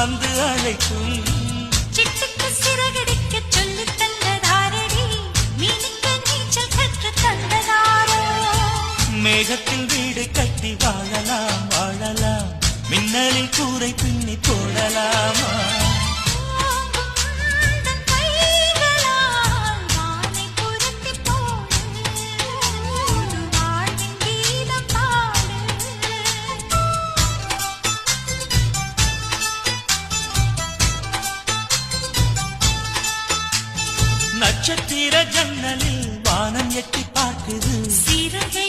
வந்து அழைக்கும். சிட்டுக்கு சிறகடிக்க சொல்லி தந்ததாரடி, மீனுக்கு நீச்சல் கற்று தந்ததாரோ. மேகத்தில் வீடு கட்டி வாழலாம் வாழலாம், மின்னலில் கூரை பின்னி போடலாமா? நட்சத்திர ஜன்னலில் வானம் எட்டி பார்க்குது, சீரகை